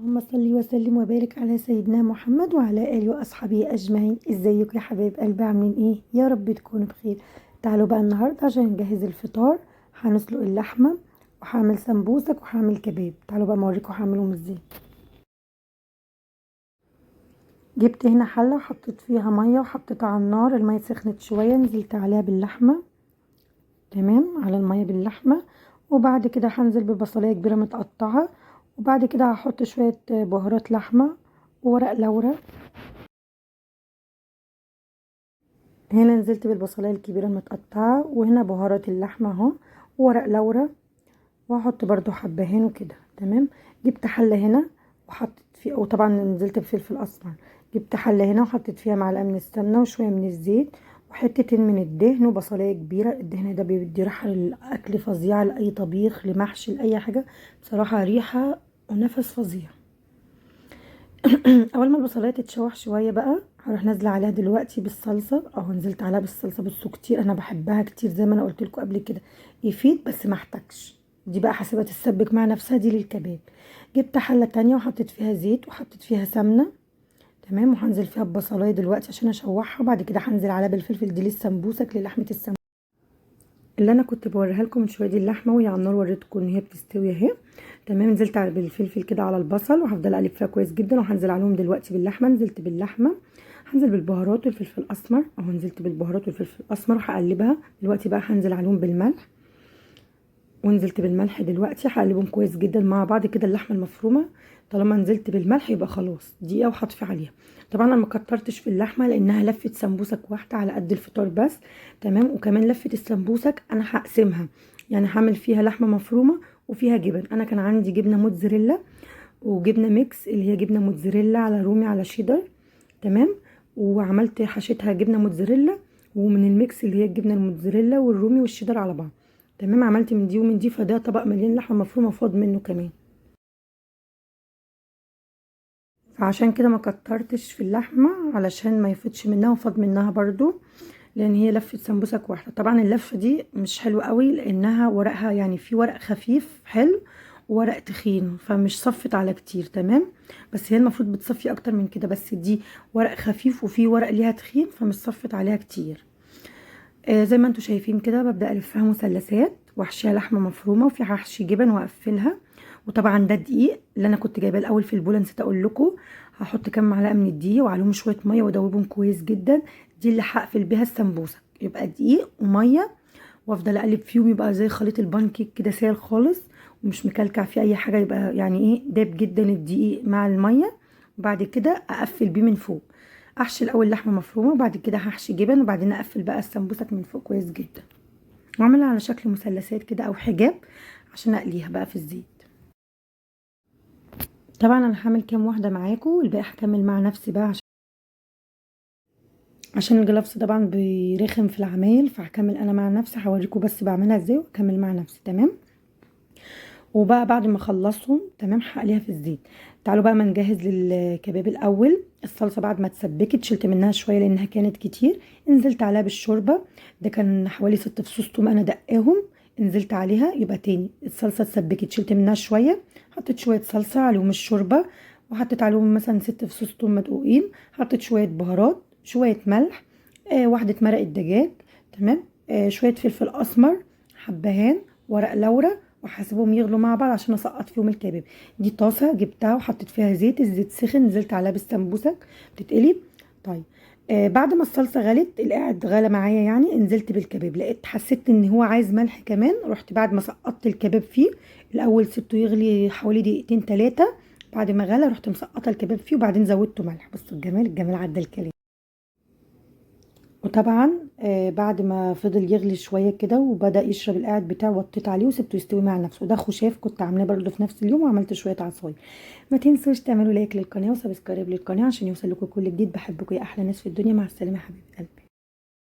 اللهم صل وسلم وبارك على سيدنا محمد وعلى آله وأصحابه أجمعين. ازيكم يا حبايب قلبي، عاملين ايه؟ يا رب تكونوا بخير. تعالوا بقى النهاردة عشان نجهز الفطار. هنسلق اللحمة وهعمل سمبوسك وهعمل كباب. تعالوا بقى اوريكم هعملهم ازاي. جبت هنا حلة وحطيت فيها مية وحطيتها على النار. المية سخنت شوية، نزلت عليها باللحمة تمام على المية باللحمة. وبعد كده هنزل ببصلاية كبيرة متقطعة، وبعد كده هحط شوية بهارات لحمة وورق لورا. هنا نزلت بالبصلاية الكبيرة المتقطعة، وهنا بهارات اللحمة اهو وورق لورا، وهحط برضو حبهان وكده تمام. جبت حلة هنا وحطيت فيها، وطبعا نزلت بفلفل اسمر. جبت حلة هنا وحطيت فيها معلقة من السمنة وشوية من الزيت وحتتين من الدهن وبصلاية كبيرة. الدهن ده بيدي ريحة للأكل فظيعة، لأي طبيخ لمحشي لأي حاجة، بصراحة ريحة ونفس فظيع. اول ما البصلايه تتشوح شويه بقى هروح نازله عليها دلوقتي بالصلصه اهو. نزلت عليها بالصلصه. بصوا كتير، انا بحبها كتير زي ما انا قلت لكم قبل كده، يفيد بس ما احتاجش. دي بقى حسبة تتسبك مع نفسها، دي للكباب. جبت حله تانية وحطيت فيها زيت وحطيت فيها سمنه تمام، وهنزل فيها ببصلايه دلوقتي عشان اشوحها، وبعد كده هنزل عليها بالفلفل. دي للسمبوسك، للحمه السمبوسك اللي انا كنت بوريها لكم من شويه. دي اللحمه وهي على النار، وريتكم ان هي بتستوي اهي تمام. نزلت بالفلفل كده على البصل وهفضل اقلب فيها كويس جدا، وهنزل عليهم دلوقتي باللحمه. نزلت باللحمه، هنزل بالبهارات والفلفل الاسمر اهو. نزلت بالبهارات والفلفل الاسمر وهقلبها دلوقتي. بقى هنزل عليهم بالملح، ونزلت بالملح دلوقتي هقلبهم كويس جدا مع بعض كده. اللحمه المفرومه طالما نزلت بالملح يبقى خلاص دقيقه وهطفي عليها. طبعا انا ما كترتش في اللحمه لانها لفه سمبوسك واحده على قد الفطار بس تمام. وكمان لفه السمبوسك انا هقسمها، يعني هعمل فيها لحمه مفرومه وفيها جبن. انا كان عندي جبنه موتزاريلا وجبنه ميكس، اللي هي جبنه موتزاريلا على رومي على شيدر تمام. وعملت حشيتها جبنه موتزاريلا ومن الميكس اللي هي الجبنه الموتزاريلا والرومي والشيدر على بعض تمام. عملت من دي ومن دي، فده طبق مليان لحمه مفرومه فاض منه كمان. فعشان كده ما كترتش في اللحمه علشان ما يفضش منها وفاض منها برضو، لان هي لفه سمبوسك واحده. طبعا اللفه دي مش حلوه قوي لانها ورقها يعني في ورق خفيف حلو وورق تخين، فمش صفت على كتير تمام. بس هي المفروض بتصفي اكتر من كده، بس دي ورق خفيف وفي ورق ليها تخين فمش صفت عليها كتير. زي ما انتوا شايفين كده ببدأ الفها مثلثات واحشيها لحمه مفرومه، وفي هحشي جبن واقفلها. وطبعا ده الدقيق اللي انا كنت جايباه الاول في البوله، نسيت اقول لكم. هحط كام معلقه من الدقيق وعليهم شويه ميه وادوبهم كويس جدا. دي اللي هقفل بيها السمبوسه، يبقى دقيق وميه، وافضل اقلب فيهم يبقى زي خليط البانكيك كده سائل خالص ومش مكلكع فيه اي حاجه. يبقى يعني ايه داب جدا الدقيق مع الميه. وبعد كده اقفل بيه من فوق. احشي الاول لحمه مفرومه وبعد كده هحشي جبن، وبعدين اقفل بقى السمبوسك من فوق كويس جدا، واعملها على شكل مثلثات كده او حجاب عشان اقليها بقى في الزيت. طبعا انا هعمل كام واحده معاكم والباقي هكمل مع نفسي بقى عشان الجلافز طبعا بيرخم في العمايل، فهكمل انا مع نفسي هوريكم بس بعملها ازاي واكمل مع نفسي تمام. وبقى بعد ما اخلصهم تمام هقليها في الزيت. تعالوا بقى ما نجهز للكباب الاول. الصلصه بعد ما اتسبكت شلت منها شويه لانها كانت كتير، نزلت عليها بالشوربه. ده كان حوالي 6 فصوص توم انا دقاهم، نزلت عليها. يبقى تاني الصلصه اتسبكت شلت منها شويه، حطيت شويه صلصه عليهم الشوربه، وحطيت عليهم مثلا 6 فصوص توم مدقوقين. حطيت شويه بهارات، شويه ملح، واحده مرق الدجاج تمام، شويه فلفل اسمر، حبهان، ورق لورا، وهسيبهم يغلوا مع بعض عشان اسقط فيهم الكباب. دي طاسه جبتها وحطيت فيها زيت، الزيت سخن نزلت عليها بالسمبوسك بتتقلي. طيب بعد ما الصلصه غلت القاعد غلى معايا يعني، نزلت بالكباب. لقيت حسيت ان هو عايز ملح كمان، رحت بعد ما سقطت الكباب فيه الاول سبته يغلي حوالي دقيقتين 3. بعد ما غلى رحت مسقطه الكباب فيه وبعدين زودته ملح. بصوا الجمال، الجمال عدى الكلام. وطبعا بعد ما فضل يغلي شويه كده وبدا يشرب القاعد بتاعه، وطيت عليه وسبته يستوي مع نفسه. وده خشاف كنت عاملاه برده في نفس اليوم، وعملت شويه عصاير. ما تنسوش تعملوا لايك للقناه وسبسكرايب للقناه عشان يوصل لكم كل جديد. بحبكم يا احلى ناس في الدنيا. مع السلامه يا حبيبه قلبي.